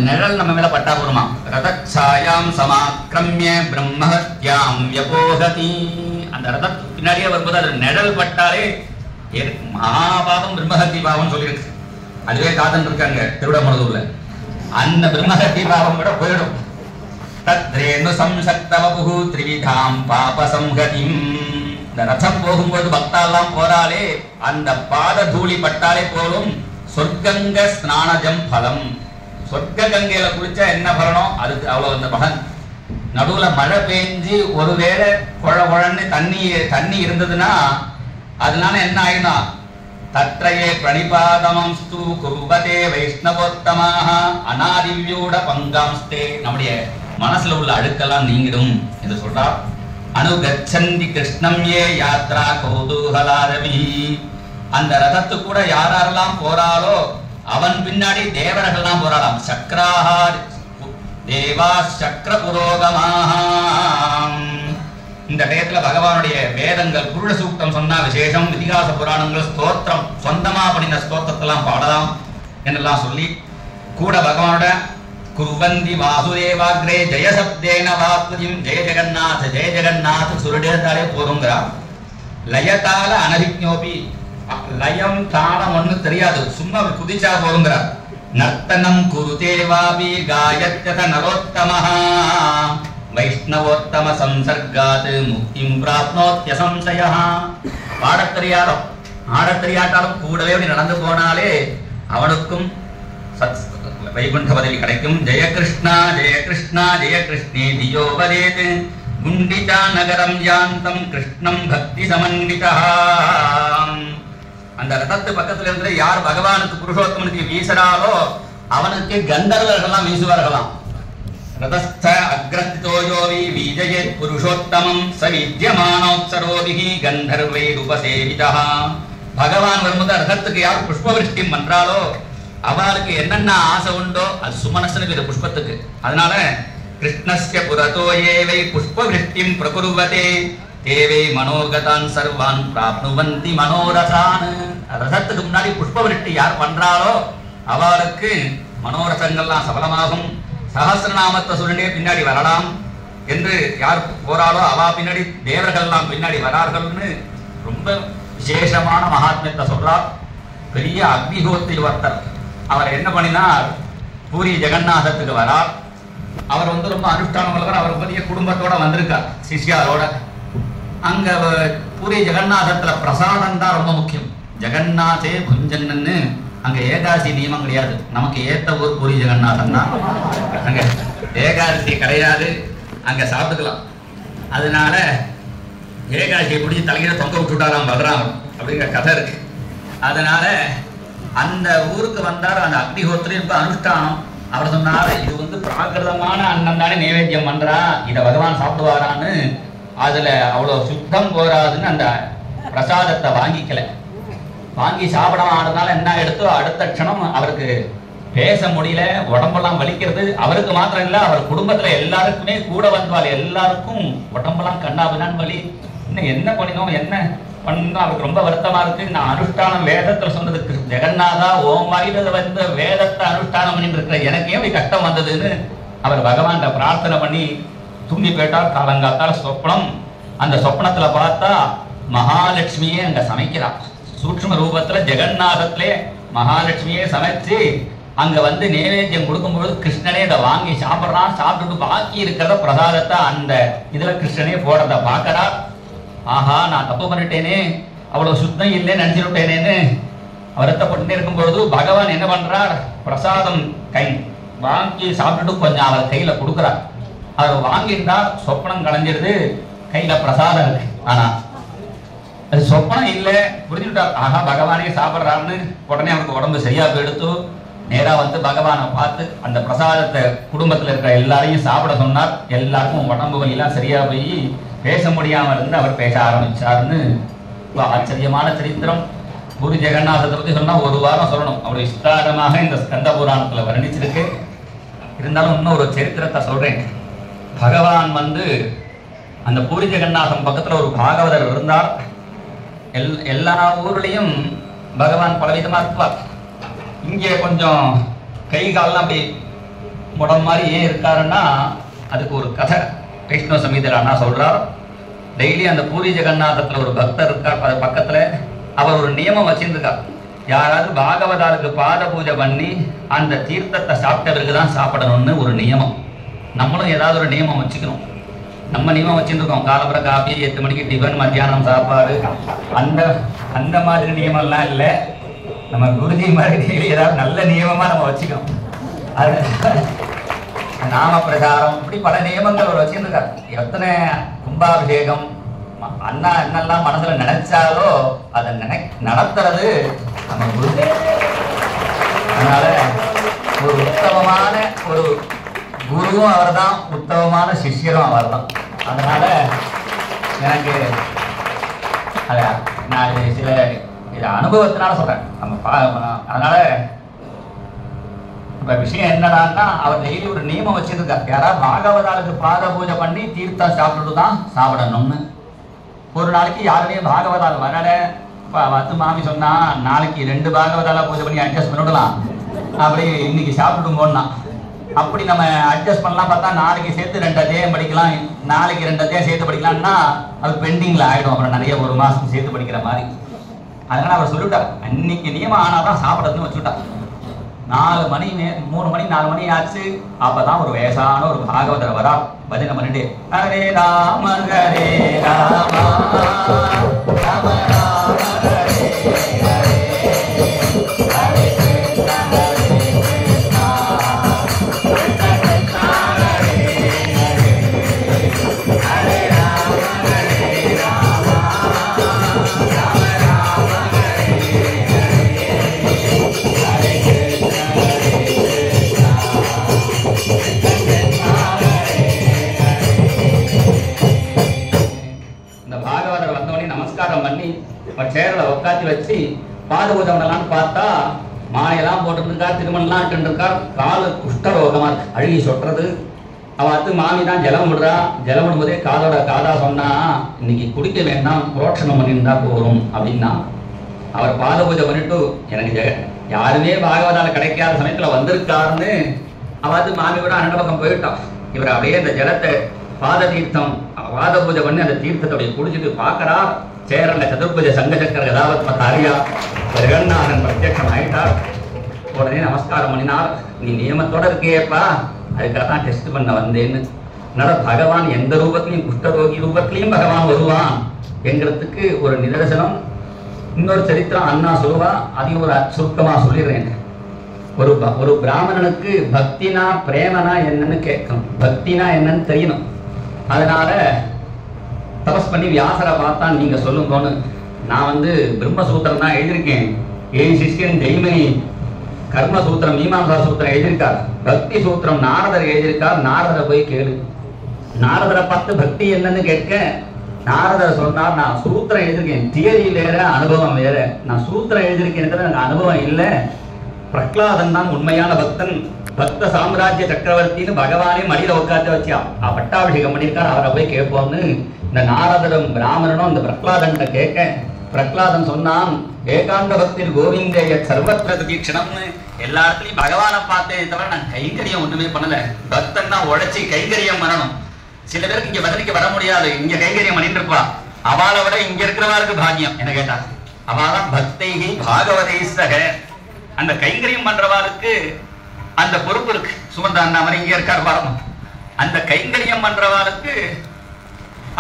நிழல் நம்ம மேல பட்டா போருமா. ரதச்சாயாம் சமாக்ரம்ய பிரம்மஹத்யாம் யபோகதி. அந்த ரதத்துக்கு பின்னாடியே வரும்போது அது நிழல் பட்டாலே மகாபாவம் பிரம்மஹத்தி பாவம் சொல்லியிருக்கு. அதுவே காதன் இருக்காங்க திருவிடமருதூர்ல. அந்த பிரம்மஹத்தி பாவம் கூட போயிடும். தத்ரேணு சம்சக்தவபுஹு த்ரிவிதாம் பாபசம்ஹதிம். இந்த ரதம் போகும்போது பக்தாலாம் போறாலே அந்த பாத தூளி பட்டாலே போலும் சொர்க்கங்க ஸ்நானஜம் பலம். சொர்க்க கங்கையில குளிச்சா என்ன பலனோ அதுக்கு அவ்வளவு அந்த பலன். நடுவுல மழை பெஞ்சு ஒருவேளை குழன்னு தண்ணி இருந்ததுன்னா அதனால என்ன ஆயிடும்னா தத்ரயே பிரணிபாதமம்ஸ்து குர்வதே வைஷ்ணவோத்தமாக அநாதிவ்யூட பங்காம்ஸ்தே. நம்முடைய மனசுல உள்ள அழுக்கெல்லாம் நீங்கிடும் என்று சொல்றார். அனுகச்சந்தி கிருஷ்ணம் ஏ யாத்ரா கௌதூகலாரவி. அந்த ரதத்து கூட யாரெல்லாம் போறாளோ அவன் பின்னாடி தேவர்கள்லாம் போறாளாம். சக்ராஹா தேவா சக்கர புரோகமாக. இந்த டயத்துல பகவானுடைய வேதங்கள் புருஷ சூக்தம் சொன்னா விசேஷம், இதிகாச புராணங்கள் ஸ்தோத்திரம் சொந்தமா பண்ணின ஸ்தோத்திரத்தெல்லாம் பாடலாம் என்றெல்லாம் சொல்லி கூட பகவானோட குர்வந்தி வாசுதேவாக்ரே ஜெயசப்தேன வாக்குதிம் ஜெய ஜெகநாத் சுருடேத்தாலே போதுங்கிறா. லயத்தால அனதிக்ஞோபி. லயம் தானம் ஒண்ணு தெரியாது, சும்மா குதிச்சா போதுங்கிறார். நர்த்தனம் குருதேவாபி காயத்யத நரோத்தமஹ வைஷ்ணவோத்தம சம்சர்காத் முக்திம் பிராப்னோத்ய சம்சயஹ. ஆடத்தெரியாட்டாலும் கூடவே நடந்து போனாலே அவனுக்கும் வைகுண்ட பதவி கிடைக்கும். ஜெய கிருஷ்ணா ஜெய கிருஷ்ணா ஜெய கிருஷ்ணே தியோ வதேத் குண்டிச்சா நகரம் யாந்தம் கிருஷ்ணம் பக்தி சமன்விதா. அந்த ரதத்து பக்கத்துல இருந்து யார் பகவானுக்கு புருஷோத்தமனுக்கு வீசுறாலோ அவனுக்கு கந்தர்வர்கள்லாம் வீசுவார்களாம். ரதஸ்த அக்ரஸ்தோயோவி வீஜயேத் புருஷோத்தமம் ச வித்யமானோத்சரோபிஹி கந்தர்வை உபசேவிதா. பகவான் வரும்போது ரதத்துக்கு யார் புஷ்பவிருஷ்டி பண்றாளோ அவளுக்கு என்னென்ன ஆசை உண்டோ அது சுமனசனுக்கு இது புஷ்பத்துக்கு. அதனால கிருஷ்ணஸ்ய புரதோ ஏவை புஷ்பவிருஷ்டிம் பிரகுருவதே தேவை மனோகதான் சர்வான் பிராப்னுவந்தி மனோரதான். ரதத்துக்கு முன்னாடி புஷ்பவிருஷ்டி யார் பண்றாளோ அவளுக்கு மனோரதங்கள்லாம் சபலமாகும். சஹஸ்ரநாமத்தை சொல்லிட்டே பின்னாடி வரலாம் என்று யார் போறாளோ அவா பின்னாடி தேவர்கள்லாம் பின்னாடி வரார்கள்னு ரொம்ப விசேஷமான மகாத்மியத்தை சொல்றார். பெரிய அக்னிஹோத்திரி ஒருத்தர் அவர் என்ன பண்ணினார், பூரி ஜெகநாதத்துக்கு வரார். அவர் ரொம்ப அனுஷ்டானம் வளர்க்கிறார். அவர் பெரிய குடும்பத்தோட வந்திருக்கார் சிஷ்யாரோட. அங்க பூரி ஜெகநாதத்துல பிரசாதம் தான் ரொம்ப முக்கியம். ஜெகநாதே புஞ்சன்னு அங்க ஏகாசி நியமம் கிடையாது. நமக்கு ஏத்த ஊர் பூரி ஜெகநாதன் தான். அங்க ஏகாதசி கிடையாது, அங்க சாப்பிட்டுக்கலாம். அதனால ஏகாதசியை பிடிச்சி தலையில தொங்க விட்டுட்டாராம் பலராமன் அப்படிங்கிற கதை இருக்கு. அதனால அந்த ஊருக்கு வந்தார். அந்த அக்னிஹோத்திரி ரொம்ப அனுஷ்டானம். அவர் சொன்னார், இது பிராகிருதமான அன்னம் தானே நைவேத்தியம் பண்றா, இதை பகவான் சாப்பிடுவாரான்னு. அதுல அவ்வளவு சுத்தம் போராதுன்னு அந்த பிரசாதத்தை வாங்கிக்கல. வாங்கி சாப்பிடாதனால என்ன எடுத்தோ அடுத்த க்ஷணம் அவருக்கு பேச முடியல, உடம்பெல்லாம் வலிக்கிறது. அவருக்கு மாத்திரம் இல்ல, அவர் குடும்பத்துல எல்லாருக்குமே கூட வந்தால் எல்லாருக்கும் உடம்பெல்லாம் கண்ணாபின்னான்னு வலி. இன்னும் என்ன பண்ணினோம் என்ன பண்ணணும் அவருக்கு ரொம்ப வருத்தமா இருக்கு. நான் அனுஷ்டானம் வேதத்துல சொன்னதுக்கு ஜெகநாதா ஓம் வாயில வந்து வேதத்தை அனுஷ்டானம் பண்ணிட்டு இருக்கிற எனக்கு ஏன் கஷ்டம் வந்ததுன்னு அவர் பகவான் பிரார்த்தனை பண்ணி தூங்கி போயிட்டார். காலங்காத்தால சொப்பனம். அந்த சொப்பனத்துல பார்த்தா மகாலட்சுமியே அங்க சமைக்கிறார். சூட்சும ரூபத்துல ஜெகநாதத்திலே மகாலட்சுமியே சமைச்சு அங்க வந்து நைவேத்தியம் கொடுக்கும்போது கிருஷ்ணனே இதை வாங்கி சாப்பிட்றான். சாப்பிட்டுட்டு பாக்கி இருக்கிறத பிரசாதத்தை அந்த இதுல கிருஷ்ணனே போடுறத பாக்கறா. ஆஹா, நான் தப்பு பண்ணிட்டேனே, அவ்வளவு சுத்தம் இல்லைன்னு நினைச்சுட்டேனேன்னு வருத்தப்பட்டு இருக்கும்பொழுது பகவான் என்ன பண்றார், பிரசாதம் கை வாங்கி சாப்பிட்டுட்டு கொஞ்சம் அவர் கையில கொடுக்குறார். அவர் வாங்கிட்டா சொப்பனம் கலைஞ்சிருது, கையில பிரசாதம் இருக்கு. ஆனா அது சொப்பனம் இல்லை, புரிஞ்சுட்டார். ஆஹா, பகவானே சாப்பிட்றாருன்னு உடனே அவருக்கு உடம்பு சரியா போயிடுத்து. நேரா வந்து பகவானை பார்த்து அந்த பிரசாதத்தை குடும்பத்துல இருக்கிற எல்லாரையும் சாப்பிட சொன்னார். எல்லாருக்கும் உடம்பு வலியெல்லாம் சரியா போய் பேச முடியாம இருந்து அவர் பேச ஆரம்பிச்சாருன்னு ஆச்சரியமான சரித்திரம். பூரி ஜெகநாதத்தை பத்தி சொன்னா ஒரு வாரம் சொல்லணும். அவருடைய விஸ்தாரமாக இந்த ஸ்கந்த புராணத்துல வர்ணிச்சிருக்கு. இருந்தாலும் இன்னும் ஒரு சரித்திரத்தை சொல்றேன். பகவான் வந்து அந்த பூரி ஜெகநாதம் பக்கத்துல ஒரு பாகவதர் இருந்தார். எல்லா ஊர்லயும் பகவான் பலவிதமா இருப்பார். இங்கே கொஞ்சம் கை கால்லாம் அப்படி குடம் மாதிரி ஏன் இருக்காருன்னா அதுக்கு ஒரு கதை வைஷ்ணவ சமீதியில் அண்ணா சொல்றார். டெய்லி அந்த பூரி ஜெகநாதத்துல ஒரு பக்தர் இருக்கார், அது பக்கத்துல அவர் ஒரு நியமம் வச்சிருக்கார். யாராவது பாகவதாளுக்கு பாத பூஜை பண்ணி அந்த தீர்த்தத்தை சாப்பிட்டவருக்கு தான் சாப்பிடணும்னு ஒரு நியமம். நம்மளும் ஏதாவது ஒரு நியமம் வச்சுக்கணும். நம்ம நியமம் வச்சுருக்கோம், காலம்புற காப்பி, 8 மணிக்கு டிஃபன், மத்தியானம் சாப்பாடு, அந்த மாதிரி நியமம்லாம் இல்லை. நம்ம குருஜி மாதிரி ஏதாவது நல்ல நியமமா நம்ம வச்சுக்கணும். அது நாம பிரசாரம், இப்படி பல நியமங்கள் அவர் வச்சிருக்கார். எத்தனை கும்பாபிஷேகம் அண்ணா என்னெல்லாம் மனசுல நினைச்சாலோ அதை நடத்துறது நம்ம குருஜி. அதனால ஒரு உத்தமமான ஒரு குருவும் அவர் தான், உத்தமமான சிஷ்யரும் அவர் தான். அதனால எனக்கு நான் சில இது அனுபவத்தினால சொல்றேன். அதனால இப்ப விஷயம் என்னடான்னா, அவர் டெய்லி ஒரு நியமம் வச்சிருக்கார். யாராவது பாகவதாளுக்கு பாத பூஜை பண்ணி தீர்த்தம் சாப்பிட்டுட்டு தான் சாப்பிடணும்னு. ஒரு நாளைக்கு யாருமே பாகவதால் வரல, வந்து மாமி சொன்னா நாளைக்கு 2 பாகவதால பூஜை பண்ணி அட்ஜஸ்ட் பண்ணிவிடலாம், அப்படி இன்னைக்கு சாப்பிட்டு போனா அப்படி நம்ம அட்ஜஸ்ட் பண்ணலாம். பார்த்தா நாளைக்கு சேர்த்து 2 அத்தியாயம் படிக்கலாம், நாளைக்கு 2 அத்தியாயம் சேர்த்து படிக்கலாம்னா அது பெண்டிங்ல ஆயிடும். அப்புறம் நிறைய ஒரு மாசம் சேர்த்து படிக்கிற மாதிரி. அதனால அவர் சொல்லிவிட்டார், அன்னைக்கு நியமம் ஆனாதான் சாப்பிடறதுன்னு வச்சுட்டார். 4 மணி 3 மணி 4 மணி ஆச்சு. அப்பதான் ஒரு வயசான ஒரு பாகவதர் வரா, பஜனை பண்ணிட்டு ஹரே ராம ஹரே ராம ராம ராம ஹரே ஹரே ஹரே கிருஷ்ண ஹரே கிருஷ்ண கிருஷ்ண கிருஷ்ண ஹரே ஹரே ஹரே ராம ஹரே ராம ராம ராம ஹரே ஹரே நமஸ்காரம் பண்ணி சேர்ல உட்காந்து வச்சு பாத பூஜை பண்ணலாம்னு பார்த்தா மாலையெல்லாம் போட்டுருக்கார், திருமணம்லாம் இருக்கார், காலு குஷ்டரோகமா அழுகி சொட்டுறது. அவத்து மாமி தான் ஜலம் விடுறா. ஜலம் விடும்போதே காதா சொன்னா, இன்னைக்கு குடிக்க வேண்டாம், புரோட்சணம் பண்ணியிருந்தா போகும் அப்படின்னா. அவர் பாத பூஜை பண்ணிட்டு எனக்கு யாருமே பாகவதால கிடைக்காத சமயத்துல வந்திருக்காருன்னு அவத்து மாமி கூட அண்ணன் பக்கம் போயிட்டான். இவர் அப்படியே இந்த ஜலத்தை பாத தீர்த்தம் பாத பூஜை பண்ணி அந்த தீர்த்தத்தை குடிச்சிட்டு பார்க்கறா. சேரல சதுர்புஜ சங்கசக்கர கதாவத்ம ஆரியா ஜெகநாதன் பிரத்யட்சம் ஆயிட்டார். உடனே நமஸ்காரம் பண்ணினார். நீ நியமத்தோட இருக்கியேப்பா, அதுக்காக தான் டெஸ்ட் பண்ண வந்தேன்னு. அதனால பகவான் எந்த ரூபத்திலையும், குஷ்டரோகி ரூபத்திலையும் பகவான் வருவான் என்கிறதுக்கு ஒரு நிதர்சனம். இன்னொரு சரித்திரம் அண்ணா சொல்லுவா, அதையும் ஒரு சுருக்கமா சொல்லிடுறேன். ஒரு பிராமணனுக்கு பக்தினா பிரேமனா என்னன்னு கேட்கணும், பக்தினா என்னன்னு தெரியணும். அதனால தபஸ் பண்ணி வியாசரை பார்த்தா, நீங்க சொல்லுங்கன்னு. நான் பிரம்மசூத்திரம் தான் எழுதியிருக்கேன். என் சிஷ்யன் ஜெய்மனி கர்மசூத்திரம் மீமாம்சா சூத்திரம் எழுதியிருக்கார். பக்தி சூத்திரம் நாரதர் எழுதியிருக்கார். நாரதரை போய் கேளு. நாரதரை பார்த்து பக்தி என்னன்னு கேட்க நாரதர் சொன்னார், நான் சூத்திரம் எழுதியிருக்கேன், தியரி வேற அனுபவம் வேற. நான் சூத்திரம் எழுதியிருக்கேன், எனக்கு அனுபவம் இல்லை. பிரகலாதன் தான் உண்மையான பக்தன், பக்த சாம்ராஜ்ய சக்கரவர்த்தின்னு பகவானே மடியில உட்காந்து வச்சு பட்டாபிஷேகம் பண்ணியிருக்கார். அவரை போய் கேட்போம்னு இந்த நாரதரும் பிராமணனும் அந்த பிரகலாதன் கேட்க, பிரகலாதன் சொன்னான், ஏகாந்த பக்திர் கோவிந்தேய சர்வத்திர தீட்சணம்னு. எல்லா இடத்துலையும் பகவானை பார்த்தே தவிர நான் கைங்கரியம் ஒண்ணுமே பண்ணல. பக்தன் தான் உழைச்சி கைங்கரியம் பண்ணணும். சில பேருக்கு இங்க பதிலுக்கு வர முடியாது, இங்க கைங்கரியம் பண்ணிட்டு இருப்பா. அவளை விட இங்க இருக்கிறவருக்கு பாக்கியம் என்ன கேட்டா, அவதான் பக்தைகி பாகவதேசக. அந்த கைங்கரியம் பண்றவாருக்கு அந்த பொறுப்பு இருக்கு. சுமந்த அண்ணா மாதிரி இங்க இருக்கார் பாருங்க, அந்த கைங்கரியம் பண்றவாருக்கு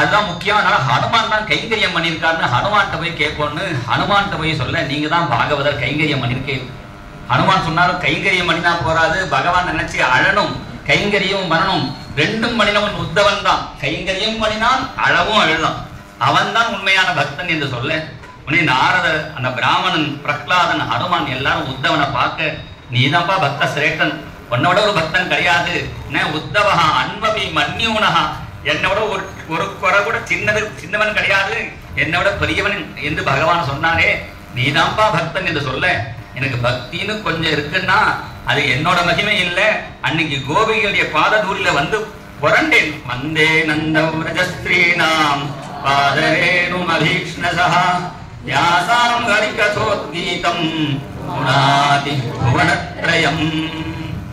அதுதான் முக்கியம். அதனால ஹனுமான் தான் கைங்கரியம் பண்ணியிருக்காருன்னு ஹனுமான்கிட்ட போய் கேட்போன்னு ஹனுமான்கிட்ட போய் சொல்ல, நீங்க தான் பாகவதர் கைங்கரியம் பண்ணிருக்கேன். ஹனுமான் சொன்னாலும் கைங்கரியம் பண்ணினா போறாது, பகவான் நினைச்சு அழணும், கைங்கரியம் பண்ணணும். ரெண்டும் பண்ணினவன் உத்தவன் தான். கைங்கரியம் பண்ணினான், அழவும் அழலாம். அவன் தான் உண்மையான பக்தன் என்று சொல்ல, உடனே நாரதர், அந்த பிராமணன், பிரகலாதன், ஹனுமான் எல்லாரும் உத்தவனை பார்க்க, நீதான்ப்பா பக்த சிரேஷ்டன், உன்னோட ஒரு பக்தன் கிடையாது. உத்தவஹா அன்பபி மன்னியூனஹா, என்னோட ஒரு குறை கூட சின்னவன் கிடையாது, என்னோட பெரியவன் என்று பகவான் சொன்னாரே, நீதான்ப்பா பக்தன் என்று சொல்ல, எனக்கு பக்தின்னு கொஞ்சம் இருக்குன்னா அது என்னோட மகிமை இல்லை. அன்னைக்கு கோபிகளுடைய பாததூரில புரண்டேன். வந்தே நந்தம் ரஜஸ்திரீனாம் பாதரேணும் அபீக்ஷ்ணசா யாசாம் ஹரிகதோத்கீதம் புனாதி புவனத்ரயம்.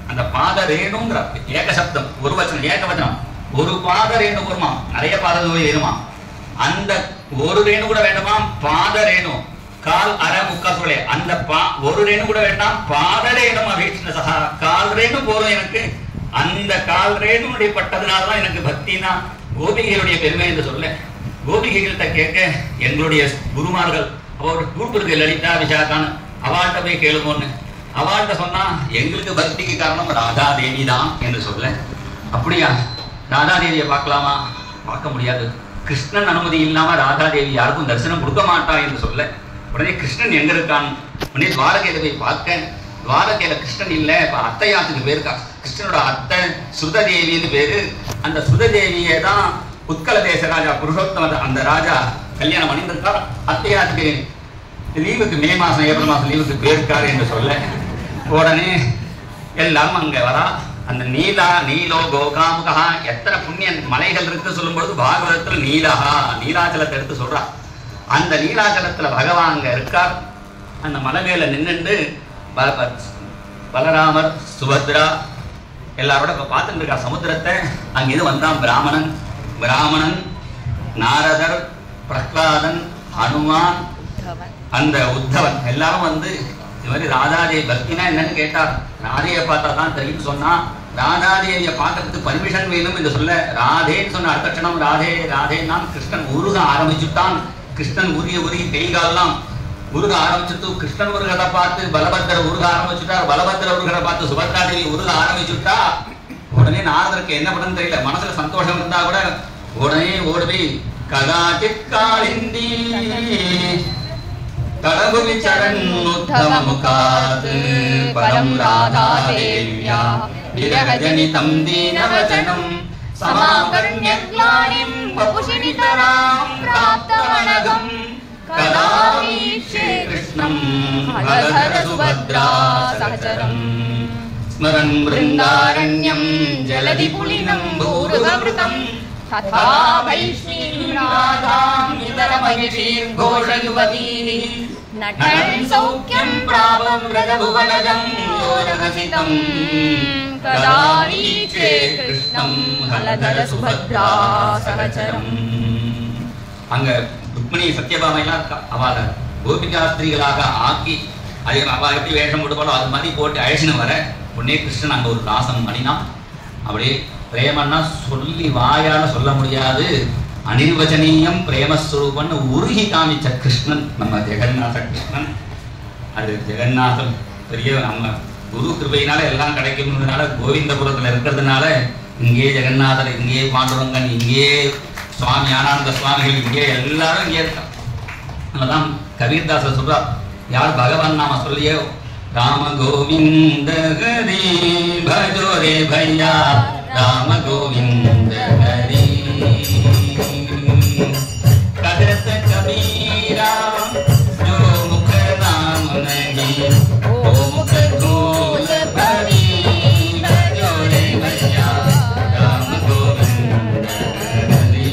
அந்த பாத ரேணுங்கிற ஏக சப்தம், ஒரு வச்சனம், ஏக வச்சனம். ஒரு பாத ரேணு வருமா, நிறைய பாத வேணுமா, அந்த ஒரு ரேணு கூட வேண்டுமா, பாத ரேணு கால் அரை முக்கா சொல்லே, அந்த ஒரு ரேணு கூட வேண்டாம், பாத ரேணும் அபீஷ்ண சகா, கால் ரேணு போறோம் எனக்கு. அந்த கால் ரேணுடைய பட்டதுனாலதான் எனக்கு பக்தினா கோபிகைகளுடைய பெருமை என்று சொல்ல. கோபிகைகள்கிட்ட கேட்க எங்களுடைய குருமார்கள் அவரோட கூப்பிருக்கு லலிதா விசாகான்னு, அவாள்கிட்ட போய் கேளுமோன்னு. அவாள்கிட்ட சொன்னா எங்களுக்கு பக்திக்கு காரணம் ராதா தேவி தான் என்று சொல்ல. அப்படியா, ராதா தேவியை பார்க்கலாமா, பார்க்க முடியாது, கிருஷ்ணன் அனுமதி இல்லாம ராதா தேவி யாருக்கும் தரிசனம் கொடுக்க மாட்டா என்று சொல்ல. உடனே கிருஷ்ணன் எங்க இருக்கான், உடனே துவாரகையில போய் பார்க்க, துவாரகையில கிருஷ்ணன் இல்ல, இப்ப அத்தையாத்துக்கு பேருக்கா, கிருஷ்ணனோட அத்தை சுததேவின்னு பேரு. அந்த சுததேவியை தான் உத்கல தேச ராஜா புருஷோத்தம அந்த ராஜா கல்யாணம் பண்ணியிருக்கார். அத்தையாத்துக்கு லீவுக்கு மே மாசம் ஏப்ரல் மாசம் லீவுக்கு பேருக்காரு என்று சொல்ல. உடனே எல்லாரும் அங்க வரா. அந்த நீலோ கோகாமுகா, எத்தனை புண்ணிய மலைகள் இருக்கு சொல்லும் பொழுது பாகவதத்துல நீலஹா, நீலாச்சலத்தை எடுத்து சொல்றா. அந்த நீலாச்சலத்துல பகவான் அங்க இருக்கார். அந்த மலை மேல நின்னுண்டு பலராமர் சுபத்ரா எல்லாரோட பார்த்துட்டு இருக்கா சமுத்திரத்தை. அங்கிருந்து வந்தான் பிராமணன் நாரதர், பிரகலாதன், ஹனுமான், அந்த உத்தவன் எல்லாரும் வந்து இது மாதிரி ராதாதேவி பக்தினா என்னன்னு கேட்டார். ராதையை பார்த்தா தான் தெரியும் சொன்னா. ராதாதேவியை பார்க்கறதுக்கு பர்மிஷன் வேணும் என்று சொல்ல, ராதேன்னு சொன்ன அடுத்த க்ஷணம் ராதே ராதேன்னா கிருஷ்ணன் உருக ஆரம்பிச்சுட்டான். கிருஷ்ணன் உருகி கைகாலெல்லாம் உருக ஆரம்பிச்சுட்டு, கிருஷ்ணன் உருகதை பார்த்து பலபத்திர உருக ஆரம்பிச்சுட்டார். பலபத்திர உருகதை பார்த்து சுபத்ரா தேவி உருக ஆரம்பிச்சுட்டா. உடனே நாரதருக்கு என்ன பண்ணு தெரியல, மனசுல சந்தோஷம் இருந்தா கூட உடனே ஓடுவி கதாச்சித் காளிந்தி கடபுவி சரண் உத்தமமுகாத் பரம் ராதா தேவ்யா விரஹஜனிதம் தீனவசனம் சமாகர்ண்யக்லானிம் வபுஷினிதராம் பிராப்தவனகம் கதாவீக்ஷே கிருஷ்ணம் ஹலதர சுபத்ரா சஹசரம் ஸ்மரன் விருந்தாரண்யம் ஜலதி புலினம் பூருகவ்ருதம் ததா வைஷ்ணீம் ராதாம் இதர மகிஷீம் கோஷயுவதீः நடன் சௌக்கியம் பிராபம் ரதபுவனஜம் யோரகசிதம் கதாவீக்ஷே கிருஷ்ணம் ஹலதர சுபத்ரா சஹசரம். அங்க ருக்மிணி சத்யபாமையெல்லாம் இருக்கா. அவளை கோபிகாஸ்திரிகளாக ஆக்கி அது அவ எப்படி வேஷம் போட்டுப்பாலோ அது மாதிரி போட்டு அழைச்சின்னு வர உடனே கிருஷ்ணன் அங்க ஒரு ராசம் பண்ணினான். அப்படியே பிரேமன்னா சொல்லி வாயால சொல்ல முடியாது, அனிர்வச்சனீயம் பிரேமஸ்வரூபன்னு உருகி காமிச்ச கிருஷ்ணன் நம்ம ஜெகநாத கிருஷ்ணன். அது ஜெகநாதன் பெரிய நம்ம குரு கிருபையினால எல்லாம் கிடைக்கும்னால கோவிந்தபுரத்துல இருக்கிறதுனால இங்கே ஜெகநாதர், இங்கே பாண்டுரங்கன், இங்கே சுவாமி ஆனந்த சுவாமிகள், இங்கே எல்லாரும் இங்கே இருக்கான். அதனாலதான் கபீர்தாசர் சொல்றா, யார் பகவான் நாம சொல்லியோ ராம கோவிந்த ஹரி பஜோ ரே பையா ராம கோவிந்த ஹரி கதத்த கபீரா ஜோ முக நாம நஹி ஓ முக தூல பரி பஜோ ரே பையா ராம கோவிந்த ஹரி.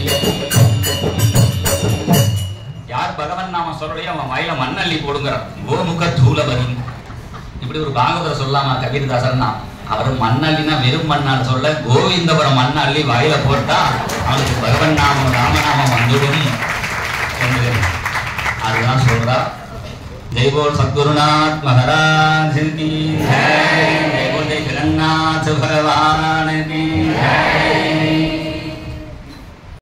யார் பகவான் நாம சொல்றதையோ அவன் வாயில மண்ணள்ளி போடுங்கிறார். கோமுக தூலபதி இப்படி ஒரு பாகவதரை சொல்லாமா கபீர்தாசர்னா? அவர் மண்ணள்ளினா வெறும் மண்ணால் சொல்ல, கோவிந்தபுரம் மண்ணள்ளி வாயில போட்டா அவனுக்கு பகவன் நாமம் ராமநாமம் வந்துடும் என்று அதுதான் சொல்றா. ஜெய்போல் சத்குருநாத் மகாராஜ் கி ஜெய், ஜெய்போல் ஜெய் ஜெகநாத் பகவான் கி ஜெய்.